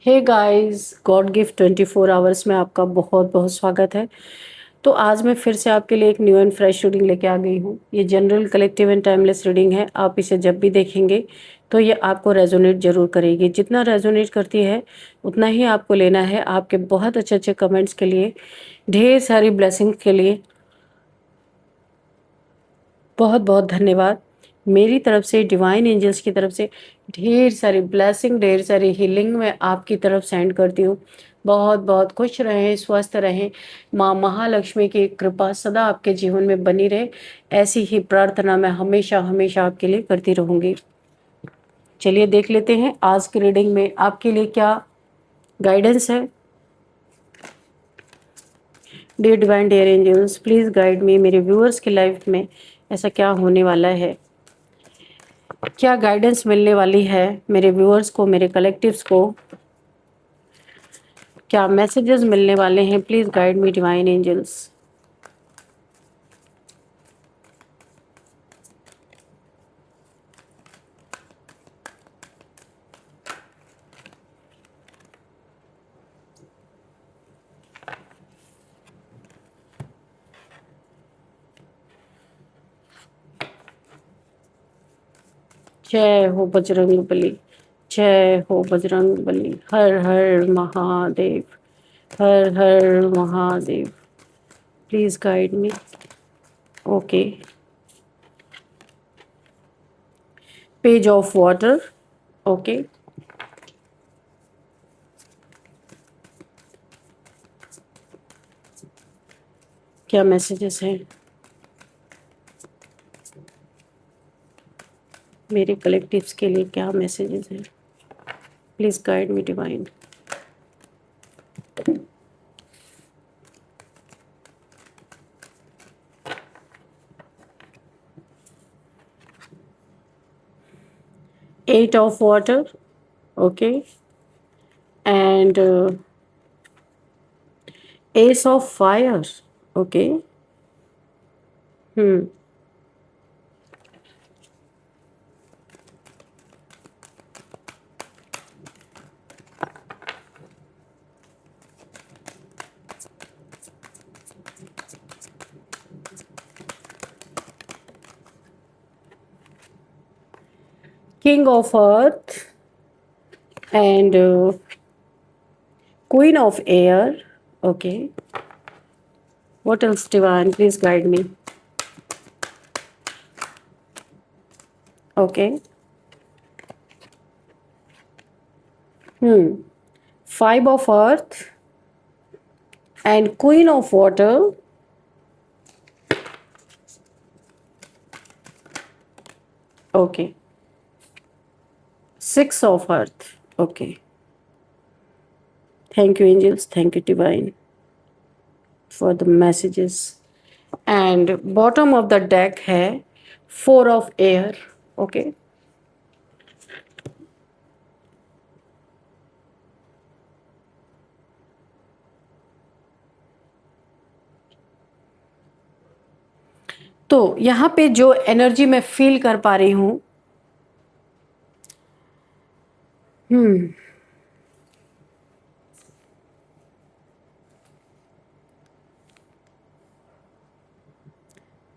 हे guys, God gift 24 hours में आपका बहुत बहुत स्वागत है। तो आज मैं फिर से आपके लिए एक न्यू एंड फ्रेश रीडिंग लेके आ गई हूँ। ये general collective and timeless reading है। आप इसे जब भी देखेंगे तो ये आपको रेजोनेट जरूर करेगी। जितना रेजोनेट करती है उतना ही आपको लेना है। आपके बहुत अच्छे अच्छे कमेंट्स के लिए, ढेर सारी ब्लेसिंग्स के लिए बहुत बहुत धन्यवाद। मेरी तरफ से, डिवाइन एंजल्स की तरफ से ढेर सारी ब्लेसिंग, ढेर सारी हीलिंग मैं आपकी तरफ सेंड करती हूँ। बहुत बहुत खुश रहें, स्वस्थ रहें। माँ महालक्ष्मी की कृपा सदा आपके जीवन में बनी रहे, ऐसी ही प्रार्थना मैं हमेशा हमेशा आपके लिए करती रहूँगी। चलिए देख लेते हैं आज की रीडिंग में आपके लिए क्या गाइडेंस है। Dear divine, dear angels, please guide me. मेरे व्यूअर्स की लाइफ में ऐसा क्या होने वाला है, क्या गाइडेंस मिलने वाली है मेरे व्यूअर्स को, मेरे कलेक्टिव्स को, क्या मैसेजेस मिलने वाले हैं। Please guide me divine angels. जय हो बजरंग बली, जय हो बजरंग बली। हर हर महादेव, हर हर Mahadev. Please guide me. Okay, page of water. Okay, क्या मैसेजेस हैं मेरे कलेक्टिव्स के लिए, क्या मैसेजेस हैं। Please guide me divine. Eight of water. Okay, and ace of fire. Okay, king of earth and queen of air. Okay, what else divine, please guide me. Okay, five of earth and queen of water. Okay, six of earth. Okay, thank you angels, thank you divine for the messages. And bottom of the deck है four of air. Okay, तो यहाँ पे जो energy मैं feel कर पा रही हूँ,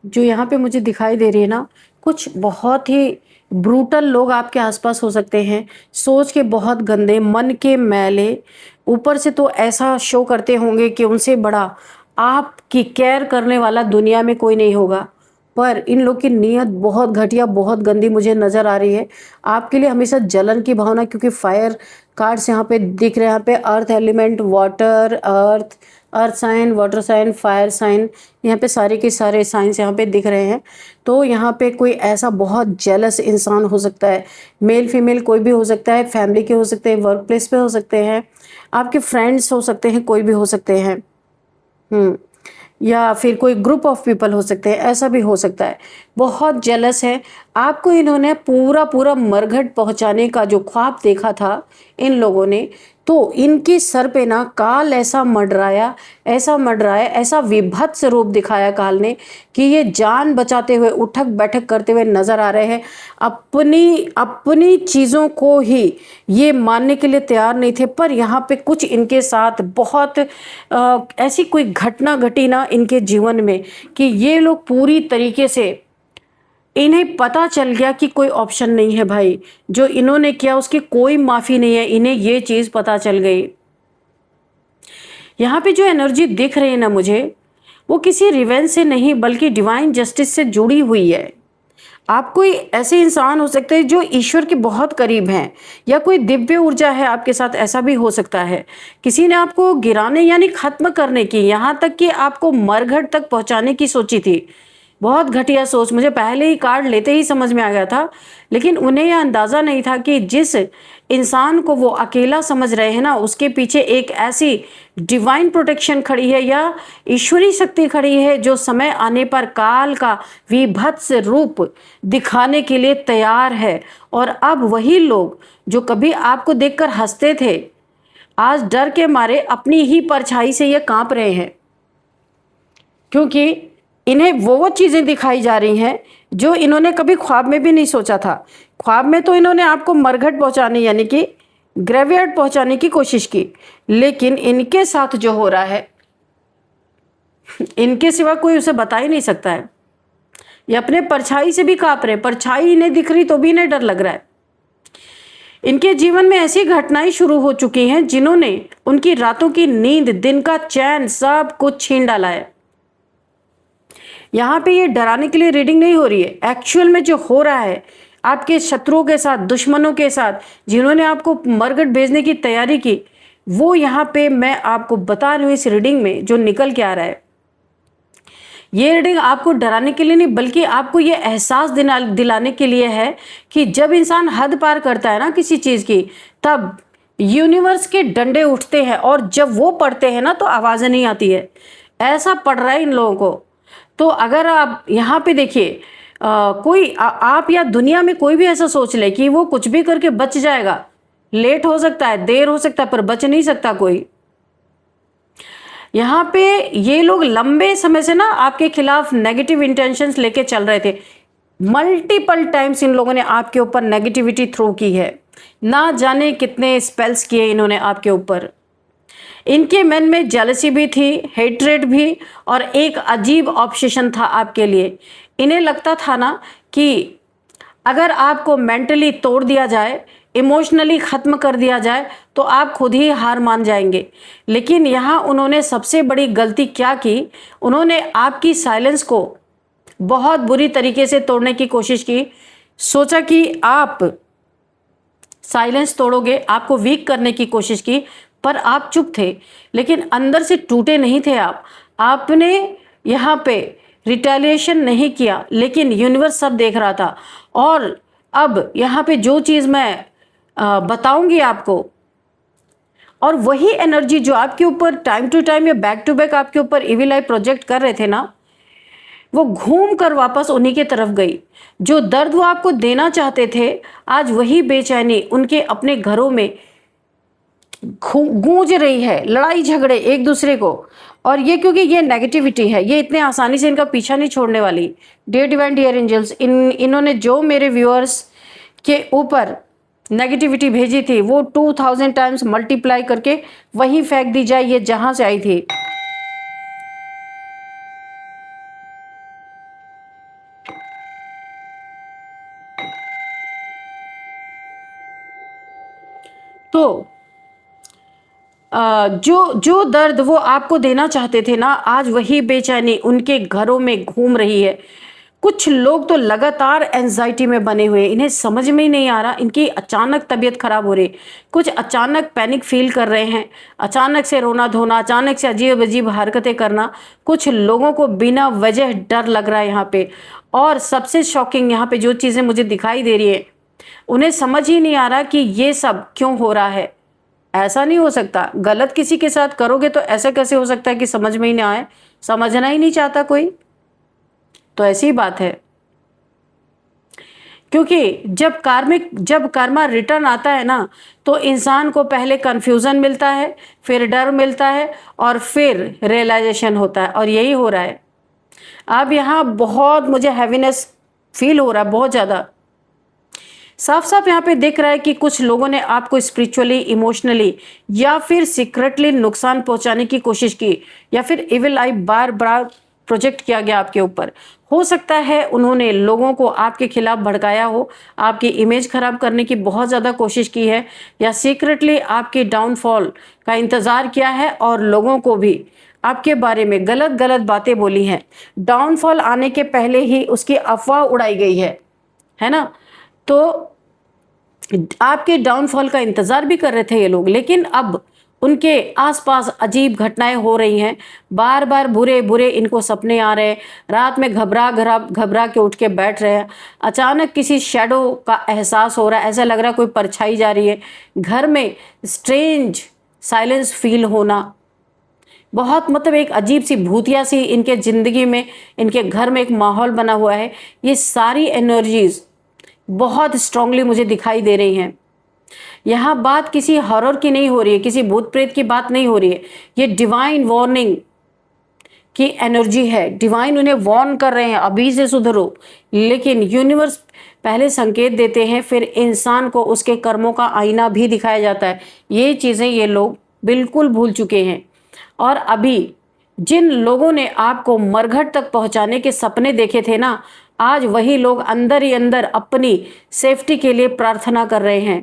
जो यहाँ पे मुझे दिखाई दे रही है ना, कुछ बहुत ही ब्रूटल लोग आपके आसपास हो सकते हैं। सोच के बहुत गंदे, मन के मैले, ऊपर से तो ऐसा शो करते होंगे कि उनसे बड़ा आपकी केयर करने वाला दुनिया में कोई नहीं होगा। पर इन लोग की नीयत बहुत घटिया, बहुत गंदी मुझे नज़र आ रही है। आपके लिए हमेशा जलन की भावना, क्योंकि फायर कार्ड्स यहाँ पे दिख रहे हैं। यहाँ पे earth element, water, earth sign, water sign, fire sign, यहाँ पे सारे के सारे साइंस यहाँ पे दिख रहे हैं। तो यहाँ पे कोई ऐसा बहुत जेलस इंसान हो सकता है, मेल फीमेल कोई भी हो सकता है, फैमिली के हो सकते हैं, वर्क प्लेस पे हो सकते हैं, आपके फ्रेंड्स हो सकते हैं, कोई भी हो सकते हैं, या फिर कोई ग्रुप ऑफ पीपल हो सकते हैं, ऐसा भी हो सकता है। बहुत जेलस है। आपको इन्होंने पूरा पूरा मरघट पहुंचाने का जो ख्वाब देखा था इन लोगों ने, तो इनके सर पे ना काल ऐसा मंडराया, ऐसा मंडराया, ऐसा विभत्स रूप दिखाया काल ने कि ये जान बचाते हुए उठक बैठक करते हुए नजर आ रहे हैं। अपनी अपनी चीज़ों को ही ये मानने के लिए तैयार नहीं थे, पर यहाँ पे कुछ इनके साथ बहुत ऐसी कोई घटना घटी ना इनके जीवन में कि ये लोग पूरी तरीके से, इन्हें पता चल गया कि कोई ऑप्शन नहीं है भाई, जो इन्होंने किया उसकी कोई माफ़ी नहीं है। इन्हें ये चीज़ पता चल गई। यहाँ पे जो एनर्जी दिख रही है ना मुझे, वो किसी रिवेंज से नहीं बल्कि डिवाइन जस्टिस से जुड़ी हुई है। आप कोई ऐसे इंसान हो सकते हैं जो ईश्वर के बहुत करीब हैं, या कोई दिव्य ऊर्जा है आपके साथ, ऐसा भी हो सकता है। किसी ने आपको गिराने यानी खत्म करने की, यहाँ तक कि आपको मरघट तक पहुँचाने की सोची थी। बहुत घटिया सोच, मुझे पहले ही कार्ड लेते ही समझ में आ गया था। लेकिन उन्हें यह अंदाज़ा नहीं था कि जिस इंसान को वो अकेला समझ रहे हैं ना, उसके पीछे एक ऐसी डिवाइन प्रोटेक्शन खड़ी है या ईश्वरी शक्ति खड़ी है जो समय आने पर काल का विभत्स रूप दिखाने के लिए तैयार है। और अब वही लोग जो कभी आपको देखकर हंसते थे, आज डर के मारे अपनी ही परछाई से ये कांप रहे हैं, क्योंकि इन्हें वो चीज़ें दिखाई जा रही हैं जो इन्होंने कभी ख्वाब में भी नहीं सोचा था। ख्वाब में तो इन्होंने आपको मरघट पहुंचाने यानी कि ग्रेवयार्ड पहुंचाने की कोशिश की, लेकिन इनके साथ जो हो रहा है, इनके सिवा कोई उसे बता ही नहीं सकता है। ये अपने परछाई से भी कांप रहे, परछाई इन्हें दिख रही तो भी इन्हें डर लग रहा है। इनके जीवन में ऐसी घटनाएं शुरू हो चुकी हैं जिन्होंने उनकी रातों की नींद, दिन का चैन, सब कुछ छीन डाला है। यहाँ पे ये डराने के लिए रीडिंग नहीं हो रही है। एक्चुअल में जो हो रहा है आपके शत्रुओं के साथ, दुश्मनों के साथ, जिन्होंने आपको मरघट भेजने की तैयारी की, वो यहाँ पे मैं आपको बता रही हूँ इस रीडिंग में जो निकल के आ रहा है। ये रीडिंग आपको डराने के लिए नहीं बल्कि आपको ये एहसास दिलाने के लिए है कि जब इंसान हद पार करता है ना किसी चीज़ की, तब यूनिवर्स के डंडे उठते हैं, और जब वो पड़ते हैं ना तो आवाज़ें नहीं आती है। ऐसा पड़ रहा है इन लोगों को। तो अगर आप यहाँ पे देखिए, आप या दुनिया में कोई भी ऐसा सोच ले कि वो कुछ भी करके बच जाएगा, लेट हो सकता है, देर हो सकता है, पर बच नहीं सकता कोई। यहाँ पे ये लोग लंबे समय से ना आपके खिलाफ नेगेटिव इंटेंशंस लेके चल रहे थे। मल्टीपल टाइम्स इन लोगों ने आपके ऊपर नेगेटिविटी थ्रो की है, ना जाने कितने स्पेल्स किए इन्होंने आपके ऊपर। इनके मन में जेलसी भी थी, हेट्रेड भी, और एक अजीब ऑब्सेशन था आपके लिए। इन्हें लगता था ना कि अगर आपको मेंटली तोड़ दिया जाए, इमोशनली ख़त्म कर दिया जाए, तो आप खुद ही हार मान जाएंगे। लेकिन यहाँ उन्होंने सबसे बड़ी गलती क्या की, उन्होंने आपकी साइलेंस को बहुत बुरी तरीके से तोड़ने की कोशिश की। सोचा कि आप साइलेंस तोड़ोगे, आपको वीक करने की कोशिश की, पर आप चुप थे, लेकिन अंदर से टूटे नहीं थे आप। आपने यहाँ पे रिटेलिएशन नहीं किया, लेकिन यूनिवर्स सब देख रहा था। और अब यहाँ पे जो चीज़ मैं बताऊंगी आपको, और वही एनर्जी जो आपके ऊपर टाइम टू टाइम या बैक टू बैक आपके ऊपर इविल आई प्रोजेक्ट कर रहे थे ना, वो घूम कर वापस उन्हीं की तरफ गई। जो दर्द वो आपको देना चाहते थे, आज वही बेचैनी उनके अपने घरों में गूंज रही है, लड़ाई झगड़े एक दूसरे को। और ये क्योंकि ये नेगेटिविटी है, ये इतने आसानी से इनका पीछा नहीं छोड़ने वाली। डियर डिवाइन, डियर एंजल्स, इन्होंने जो मेरे व्यूअर्स के ऊपर नेगेटिविटी भेजी थी वो 2000 टाइम्स मल्टीप्लाई करके वहीं फेंक दी जाए, ये जहां से आई थी। तो जो दर्द वो आपको देना चाहते थे ना, आज वही बेचैनी उनके घरों में घूम रही है। कुछ लोग तो लगातार एंजाइटी में बने हुए, इन्हें समझ में ही नहीं आ रहा, इनकी अचानक तबीयत खराब हो रही, कुछ अचानक पैनिक फील कर रहे हैं, अचानक से रोना धोना, अचानक से अजीब अजीब हरकतें करना। कुछ लोगों को बिना वजह डर लग रहा है यहाँ पे। और सबसे शॉकिंग यहाँ पे जो चीज़ें मुझे दिखाई दे रही है, उन्हें समझ ही नहीं आ रहा कि ये सब क्यों हो रहा है। ऐसा नहीं हो सकता, गलत किसी के साथ करोगे तो ऐसा कैसे हो सकता है कि समझ में ही ना आए, समझना ही नहीं चाहता कोई। तो ऐसी बात है, क्योंकि जब कर्मा रिटर्न आता है ना, तो इंसान को पहले कंफ्यूजन मिलता है, फिर डर मिलता है और फिर रियलाइजेशन होता है, और यही हो रहा है। अब यहाँ बहुत मुझे हैवीनेस फील हो रहा है, बहुत ज़्यादा साफ साफ यहाँ पे दिख रहा है कि कुछ लोगों ने आपको स्पिरिचुअली, इमोशनली या फिर सीक्रेटली नुकसान पहुंचाने की कोशिश की, या फिर इविल आई बार बार प्रोजेक्ट किया गया आपके ऊपर। हो सकता है उन्होंने लोगों को आपके खिलाफ भड़काया हो, आपकी इमेज खराब करने की बहुत ज़्यादा कोशिश की है, या सीक्रेटली आपके डाउनफॉल का इंतज़ार किया है और लोगों को भी आपके बारे में गलत गलत बातें बोली हैं। डाउनफॉल आने के पहले ही उसकी अफवाह उड़ाई गई है ना। तो आपके डाउनफॉल का इंतजार भी कर रहे थे ये लोग, लेकिन अब उनके आसपास अजीब घटनाएं हो रही हैं। बार बार बुरे बुरे इनको सपने आ रहे हैं, रात में घबरा के उठ के बैठ रहे हैं, अचानक किसी शैडो का एहसास हो रहा है, ऐसा लग रहा है कोई परछाई जा रही है, घर में स्ट्रेंज साइलेंस फील होना, बहुत मतलब एक अजीब सी भूतिया सी इनके ज़िंदगी में, इनके घर में एक माहौल बना हुआ है। ये सारी एनर्जीज बहुत स्ट्रांगली मुझे दिखाई दे रही हैं। यहाँ बात किसी हॉरर की नहीं हो रही है, किसी भूत प्रेत की बात नहीं हो रही है, ये डिवाइन वार्निंग की एनर्जी है। डिवाइन उन्हें वार्न कर रहे हैं अभी से सुधरो, लेकिन यूनिवर्स पहले संकेत देते हैं, फिर इंसान को उसके कर्मों का आईना भी दिखाया जाता है। ये चीज़ें ये लोग बिल्कुल भूल चुके हैं। और अभी जिन लोगों ने आपको मरघट तक पहुंचाने के सपने देखे थे ना, आज वही लोग अंदर ही अंदर अपनी सेफ्टी के लिए प्रार्थना कर रहे हैं।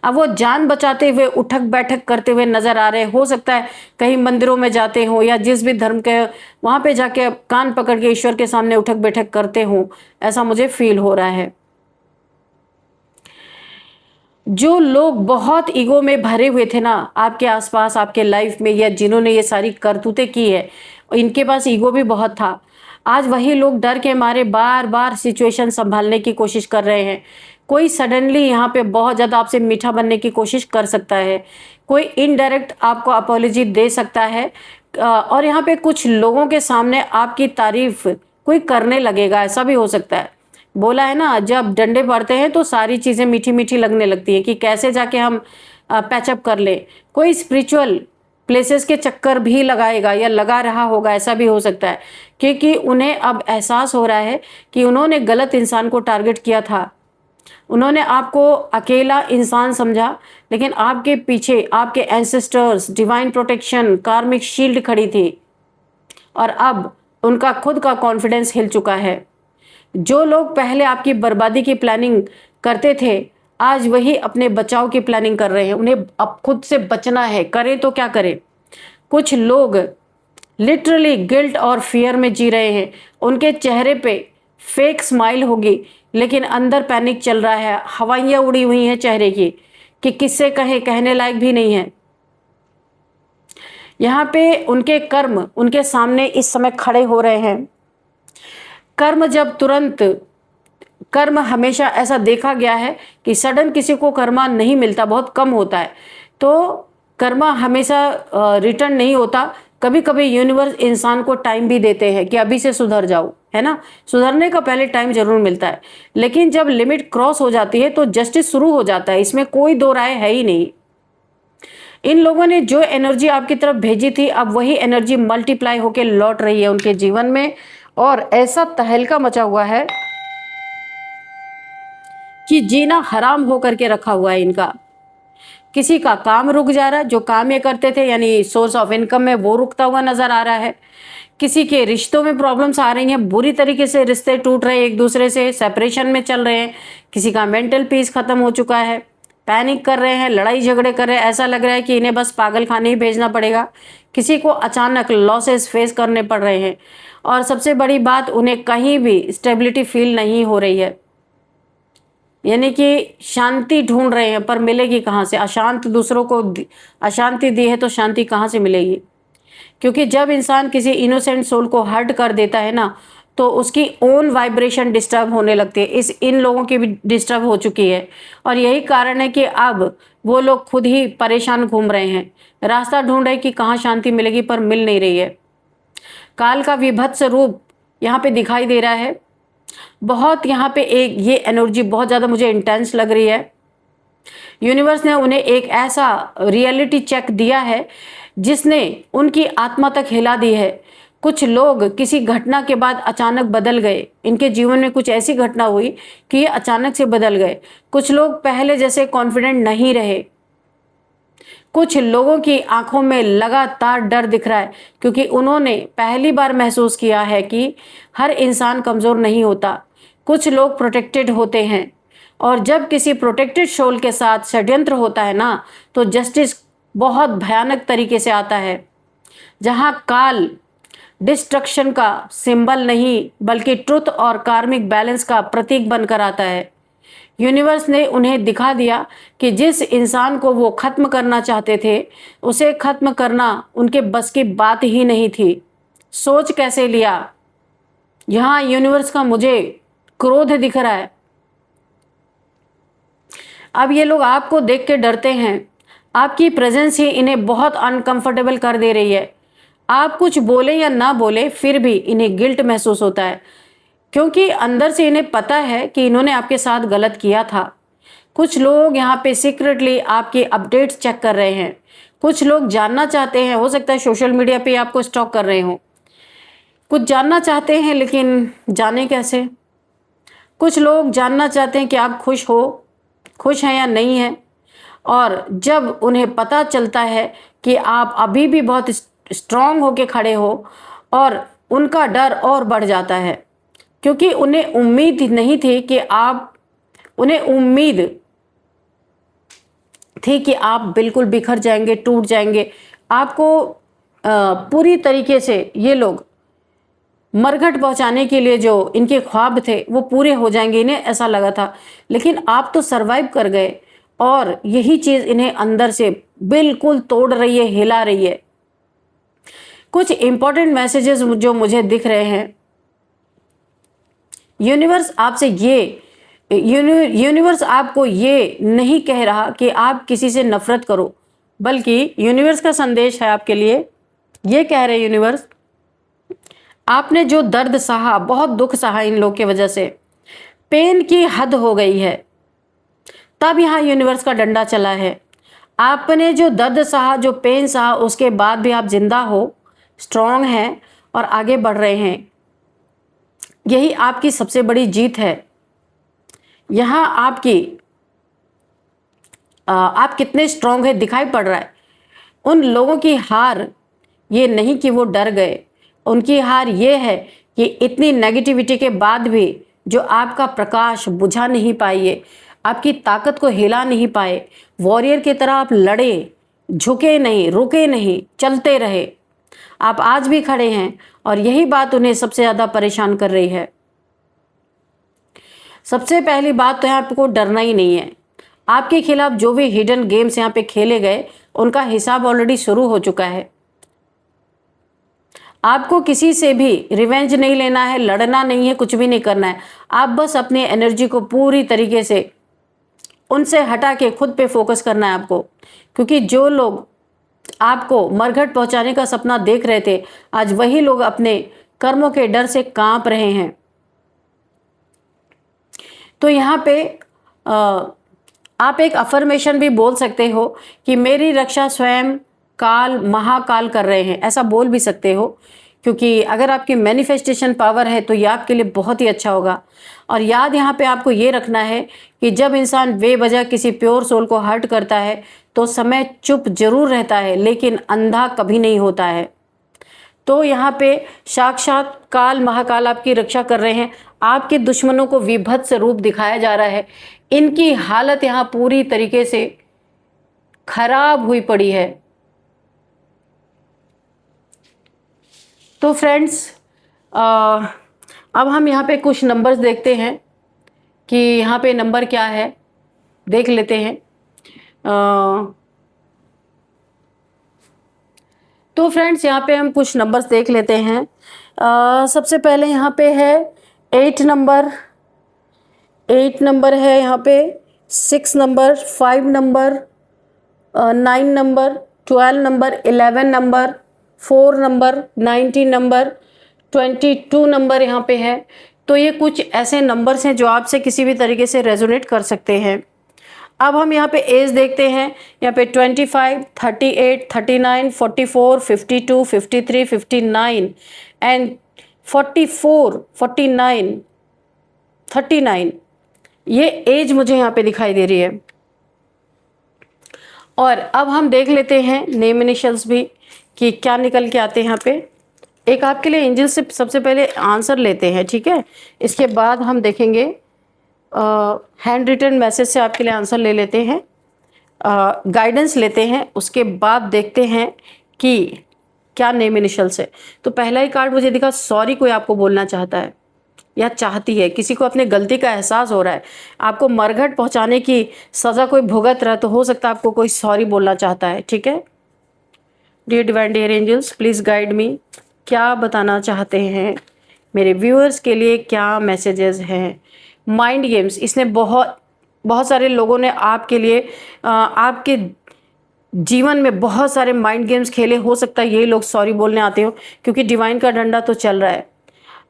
अब वो जान बचाते हुए उठक बैठक करते हुए नजर आ रहे हैं। हो सकता है कहीं मंदिरों में जाते हो या जिस भी धर्म के, वहां पे जाके कान पकड़ के ईश्वर के सामने उठक बैठक करते हो, ऐसा मुझे फील हो रहा है। जो लोग बहुत ईगो में भरे हुए थे ना आपके आसपास, आपके लाइफ में, या जिन्होंने ये सारी करतूतें की है, इनके पास ईगो भी बहुत था, आज वही लोग डर के मारे बार बार सिचुएशन संभालने की कोशिश कर रहे हैं। कोई सडनली यहाँ पे बहुत ज़्यादा आपसे मीठा बनने की कोशिश कर सकता है, कोई इनडायरेक्ट आपको अपॉलॉजी दे सकता है, और यहाँ पे कुछ लोगों के सामने आपकी तारीफ कोई करने लगेगा, ऐसा भी हो सकता है। बोला है ना, जब डंडे पड़ते हैं तो सारी चीज़ें मीठी मीठी लगने लगती है कि कैसे जाके हम पैचअप कर ले। कोई स्पिरिचुअल प्लेसेस के चक्कर भी लगाएगा या लगा रहा होगा, ऐसा भी हो सकता है, क्योंकि उन्हें अब एहसास हो रहा है कि उन्होंने गलत इंसान को टारगेट किया था। उन्होंने आपको अकेला इंसान समझा, लेकिन आपके पीछे आपके एंसेस्टर्स, डिवाइन प्रोटेक्शन, कार्मिक शील्ड खड़ी थी, और अब उनका खुद का कॉन्फिडेंस हिल चुका है। जो लोग पहले आपकी बर्बादी की प्लानिंग करते थे, आज वही अपने बचाव की प्लानिंग कर रहे हैं। उन्हें अब खुद से बचना है, करें तो क्या करें। कुछ लोग लिटरली गिल्ट और फियर में जी रहे हैं। उनके चेहरे पे फेक स्माइल होगी, लेकिन अंदर पैनिक चल रहा है, हवाइयाँ उड़ी हुई हैं चेहरे की कि किससे कहें, कहने लायक भी नहीं है। यहाँ पे उनके कर्म उनके सामने इस समय खड़े हो रहे हैं। कर्म हमेशा ऐसा देखा गया है कि सडन किसी को कर्मा नहीं मिलता, बहुत कम होता है। तो कर्मा हमेशा रिटर्न नहीं होता। कभी कभी यूनिवर्स इंसान को टाइम भी देते हैं कि अभी से सुधर जाओ, है ना। सुधरने का पहले टाइम जरूर मिलता है, लेकिन जब लिमिट क्रॉस हो जाती है तो जस्टिस शुरू हो जाता है, इसमें कोई दो राय है ही नहीं। इन लोगों ने जो एनर्जी आपकी तरफ भेजी थी, अब वही एनर्जी मल्टीप्लाई होकर लौट रही है उनके जीवन में, और ऐसा तहलका मचा हुआ है कि जीना हराम होकर के रखा हुआ है इनका। किसी का काम रुक जा रहा है, जो काम ये करते थे यानी सोर्स ऑफ इनकम में, वो रुकता हुआ नजर आ रहा है। किसी के रिश्तों में प्रॉब्लम्स आ रही हैं, बुरी तरीके से रिश्ते टूट रहे हैं, एक दूसरे से सेपरेशन में चल रहे हैं। किसी का मेंटल पीस खत्म हो चुका है, पैनिक कर रहे हैं, लड़ाई झगड़े कर रहे हैं, ऐसा लग रहा है कि इन्हें बस पागल खाने ही भेजना पड़ेगा। किसी को अचानक लॉसेस फेस करने पड़ रहे हैं, और सबसे बड़ी बात, उन्हें कहीं भी स्टेबिलिटी फील नहीं हो रही है, यानी कि शांति ढूंढ रहे हैं पर मिलेगी कहाँ से। अशांत दूसरों को अशांति दी है तो शांति कहाँ से मिलेगी। क्योंकि जब इंसान किसी इनोसेंट सोल को हर्ट कर देता है ना, तो उसकी ओन वाइब्रेशन डिस्टर्ब होने लगती है। इन लोगों की भी डिस्टर्ब हो चुकी है, और यही कारण है कि अब वो लोग खुद ही परेशान घूम रहे हैं, रास्ता ढूंढ रहे कि कहाँ शांति मिलेगी, पर मिल नहीं रही है। काल का विभत्स रूप यहाँ पे दिखाई दे रहा है। बहुत यहाँ पे एक ये एनर्जी बहुत ज़्यादा मुझे इंटेंस लग रही है। यूनिवर्स ने उन्हें एक ऐसा रियलिटी चेक दिया है जिसने उनकी आत्मा तक हिला दी है। कुछ लोग किसी घटना के बाद अचानक बदल गए, इनके जीवन में कुछ ऐसी घटना हुई कि ये अचानक से बदल गए। कुछ लोग पहले जैसे कॉन्फिडेंट नहीं रहे। कुछ लोगों की आंखों में लगातार डर दिख रहा है क्योंकि उन्होंने पहली बार महसूस किया है कि हर इंसान कमज़ोर नहीं होता। कुछ लोग प्रोटेक्टेड होते हैं और जब किसी प्रोटेक्टेड सोल के साथ षड्यंत्र होता है ना, तो जस्टिस बहुत भयानक तरीके से आता है। जहां काल डिस्ट्रक्शन का सिंबल नहीं बल्कि ट्रुथ और कार्मिक बैलेंस का प्रतीक बनकर आता है। यूनिवर्स ने उन्हें दिखा दिया कि जिस इंसान को वो खत्म करना चाहते थे, उसे खत्म करना उनके बस की बात ही नहीं थी। सोच कैसे लिया? यहाँ यूनिवर्स का मुझे क्रोध दिख रहा है। अब ये लोग आपको देख के डरते हैं। आपकी प्रेजेंस ही इन्हें बहुत अनकंफर्टेबल कर दे रही है। आप कुछ बोले या ना बोले फिर भी इन्हें गिल्ट महसूस होता है क्योंकि अंदर से इन्हें पता है कि इन्होंने आपके साथ गलत किया था। कुछ लोग यहाँ पे सीक्रेटली आपके अपडेट्स चेक कर रहे हैं। कुछ लोग जानना चाहते हैं, हो सकता है सोशल मीडिया पे आपको स्टॉक कर रहे हो। कुछ जानना चाहते हैं लेकिन जाने कैसे। कुछ लोग जानना चाहते हैं कि आप खुश हैं या नहीं हैं, और जब उन्हें पता चलता है कि आप अभी भी बहुत स्ट्रांग होके खड़े हो, और उनका डर और बढ़ जाता है क्योंकि उन्हें उम्मीद नहीं थी कि उन्हें उम्मीद थी कि आप बिल्कुल बिखर जाएंगे, टूट जाएंगे। आपको पूरी तरीके से ये लोग मरघट पहुंचाने के लिए जो इनके ख्वाब थे वो पूरे हो जाएंगे, इन्हें ऐसा लगा था। लेकिन आप तो सरवाइव कर गए, और यही चीज़ इन्हें अंदर से बिल्कुल तोड़ रही है, हिला रही है। कुछ इंपॉर्टेंट मैसेजेस जो मुझे दिख रहे हैं, यूनिवर्स आपको ये नहीं कह रहा कि आप किसी से नफरत करो, बल्कि यूनिवर्स का संदेश है आपके लिए। ये कह रहे यूनिवर्स, आपने जो दर्द सहा, बहुत दुख सहा इन लोग की वजह से, पेन की हद हो गई है। तब यहाँ यूनिवर्स का डंडा चला है। आपने जो दर्द सहा, जो पेन सहा, उसके बाद भी आप जिंदा हो, स्ट्रांग हैं और आगे बढ़ रहे हैं। यही आपकी सबसे बड़ी जीत है। यहाँ आप कितने स्ट्रांग है दिखाई पड़ रहा है। उन लोगों की हार ये नहीं कि वो डर गए, उनकी हार ये है कि इतनी नेगेटिविटी के बाद भी जो आपका प्रकाश बुझा नहीं पाए, आपकी ताकत को हिला नहीं पाए, वॉरियर की तरह आप लड़े, झुके नहीं, रुके नहीं, चलते रहे। आप आज भी खड़े हैं और यही बात उन्हें सबसे ज़्यादा परेशान कर रही है। सबसे पहली बात तो यहाँ आपको डरना ही नहीं है। आपके खिलाफ जो भी हिडन गेम्स यहाँ पे खेले गए, उनका हिसाब ऑलरेडी शुरू हो चुका है। आपको किसी से भी रिवेंज नहीं लेना है, लड़ना नहीं है, कुछ भी नहीं करना है। आप बस अपनी एनर्जी को पूरी तरीके से उनसे हटा के खुद पे फोकस करना है आपको, क्योंकि जो लोग आपको मरघट पहुंचाने का सपना देख रहे थे, आज वही लोग अपने कर्मों के डर से कांप रहे हैं। तो यहाँ पे आप एक अफर्मेशन भी बोल सकते हो कि मेरी रक्षा स्वयं काल महाकाल कर रहे हैं, ऐसा बोल भी सकते हो, क्योंकि अगर आपकी मैनिफेस्टेशन पावर है तो ये आपके लिए बहुत ही अच्छा होगा। और याद यहाँ पे आपको ये रखना है कि जब इंसान बेवजह किसी प्योर सोल को हर्ट करता है तो समय चुप जरूर रहता है, लेकिन अंधा कभी नहीं होता है। तो यहाँ पे साक्षात काल महाकाल आपकी रक्षा कर रहे हैं। आपके दुश्मनों को विभत्स रूप दिखाया जा रहा है। इनकी हालत यहाँ पूरी तरीके से खराब हुई पड़ी है। तो फ्रेंड्स, अब हम यहाँ पे कुछ नंबर्स देखते हैं कि यहाँ पे नंबर क्या है, देख लेते हैं। तो फ्रेंड्स, यहाँ पे हम कुछ नंबर्स देख लेते हैं। सबसे पहले यहाँ पे है 8 नंबर, 8 नंबर है यहाँ पे, 6 number, 5 number, 9 number, 12 number, 11 number, 4 number, 19 number, 22 number यहाँ पे है, तो ये कुछ ऐसे नंबर्स हैं जो आपसे किसी भी तरीके से रेजोनेट कर सकते हैं। अब हम यहाँ पे एज देखते हैं। यहाँ पे 25, 38, 39, 44, 52, 53, 59 एंड 44, 49, 39, ये एज मुझे यहाँ पे दिखाई दे रही है। और अब हम देख लेते हैं नेम इनिशियल्स भी कि क्या निकल के आते हैं यहाँ पे। एक आपके लिए एंजल से सबसे पहले आंसर लेते हैं, ठीक है। इसके बाद हम देखेंगे हैंड रिटन मैसेज से आपके लिए आंसर ले लेते हैं, गाइडेंस लेते हैं, उसके बाद देखते हैं कि क्या नेम इनिशियल्स है। तो पहला ही कार्ड मुझे दिखा, सॉरी कोई आपको बोलना चाहता है या चाहती है, किसी को अपने गलती का एहसास हो रहा है, आपको मरघट पहुंचाने की सज़ा कोई भुगत रहा है, तो हो सकता है आपको कोई सॉरी बोलना चाहता है, ठीक है। Dear divine dear angels, please guide me, क्या बताना चाहते हैं मेरे व्यूअर्स के लिए, क्या मैसेजेस हैं। माइंड गेम्स, इसने बहुत सारे लोगों ने आपके लिए आपके जीवन में बहुत सारे माइंड गेम्स खेले। हो सकता है यही लोग सॉरी बोलने आते हो, क्योंकि डिवाइन का डंडा तो चल रहा है।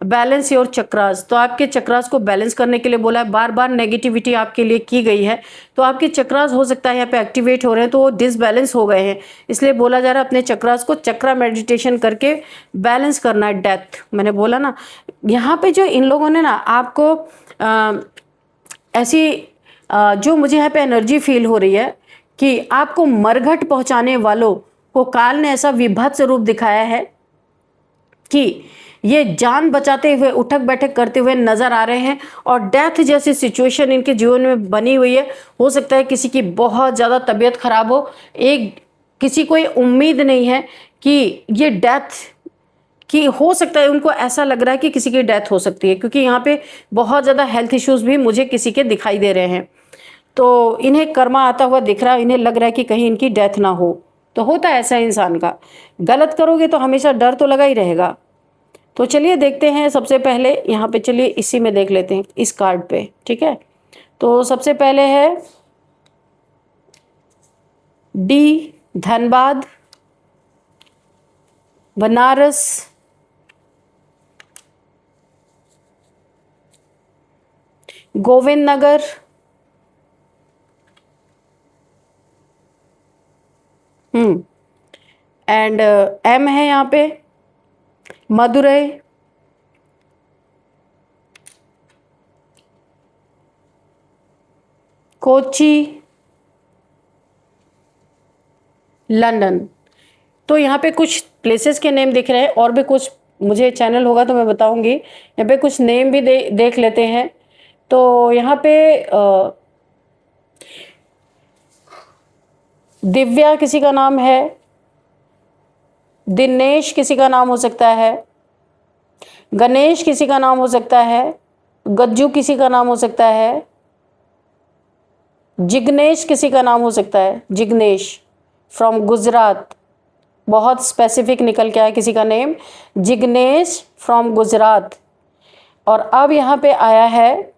बैलेंस योर चक्रास, तो आपके चक्रास को बैलेंस करने के लिए बोला है। बार बार नेगेटिविटी आपके लिए की गई है, तो आपके चक्रास हो सकता है यहाँ पे एक्टिवेट हो रहे हैं, तो वो डिसबैलेंस हो गए हैं, इसलिए बोला जा रहा है अपने चक्रास को चक्रा मेडिटेशन करके बैलेंस करना है। डेथ, मैंने बोला ना, यहाँ पे जो इन लोगों ने ना आपको ऐसी जो मुझे यहाँ पे एनर्जी फील हो रही है कि आपको मरघट पहुँचाने वालों को काल ने ऐसा विभत्स रूप दिखाया है कि ये जान बचाते हुए उठक बैठक करते हुए नजर आ रहे हैं, और डेथ जैसी सिचुएशन इनके जीवन में बनी हुई है। हो सकता है किसी की बहुत ज़्यादा तबीयत खराब हो, किसी को उम्मीद नहीं है कि ये डेथ की, हो सकता है उनको ऐसा लग रहा है कि किसी की डेथ हो सकती है, क्योंकि यहाँ पे बहुत ज़्यादा हेल्थ इश्यूज भी मुझे किसी के दिखाई दे रहे हैं। तो इन्हें कर्मा आता हुआ दिख रहा है, इन्हें लग रहा है कि कहीं इनकी डेथ ना हो। तो होता है ऐसा इंसान का, गलत करोगे तो हमेशा डर तो लगा ही रहेगा। तो चलिए देखते हैं, सबसे पहले यहाँ पे चलिए इसी में देख लेते हैं इस कार्ड पे, ठीक है। तो सबसे पहले है D, Dhanbad, Banaras, Govind Nagar, and M है यहाँ पे मदुरई, कोची, लंदन। तो यहाँ पे कुछ प्लेसेस के नेम दिख रहे हैं, और भी कुछ मुझे चैनल होगा तो मैं बताऊंगी। यहाँ पे कुछ नेम भी देख लेते हैं। तो यहाँ पे दिव्या किसी का नाम है, दिनेश किसी का नाम हो सकता है, गणेश किसी का नाम हो सकता है, गज्जू किसी का नाम हो सकता है, जिग्नेश किसी का नाम हो सकता है, जिग्नेश फ्रॉम गुजरात, बहुत स्पेसिफिक निकल के आया किसी का नेम, जिग्नेश फ्रॉम गुजरात। और अब यहाँ पे आया है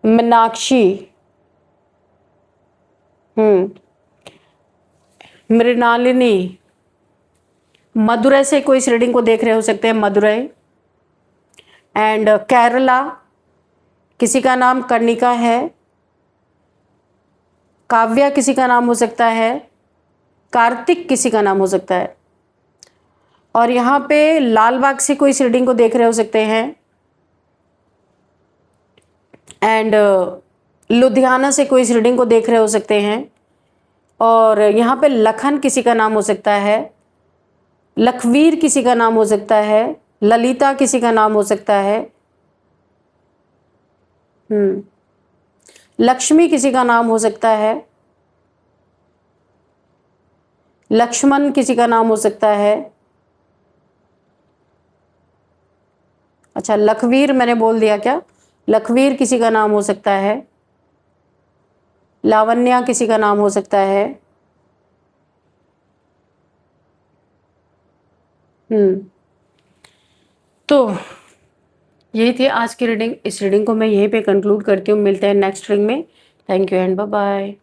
मीनाक्षी, मृणालिनी, मदुरई से कोई इस रीडिंग को देख रहे हो सकते हैं, मदुरई। एंड केरला किसी का नाम कर्णिका है, काव्या किसी का नाम हो सकता है, कार्तिक किसी का नाम हो सकता है। और यहाँ पे लालबाग से कोई इस रीडिंग को देख रहे हो सकते हैं, एंड लुधियाना से कोई इस रीडिंग को देख रहे हो सकते हैं। और यहाँ पे लखन किसी का नाम हो सकता है, लखवीर किसी का नाम हो सकता है, ललिता किसी का नाम हो सकता है, लक्ष्मी किसी का नाम हो सकता है, लक्ष्मण किसी का नाम हो सकता है। अच्छा, लखवीर मैंने बोल दिया क्या? लखवीर किसी का नाम हो सकता है, लावण्या किसी का नाम हो सकता है। तो यही थी आज की रीडिंग। इस रीडिंग को मैं यहीं पे कंक्लूड करती हूँ। मिलते हैं नेक्स्ट रीडिंग में। Thank you and bye bye.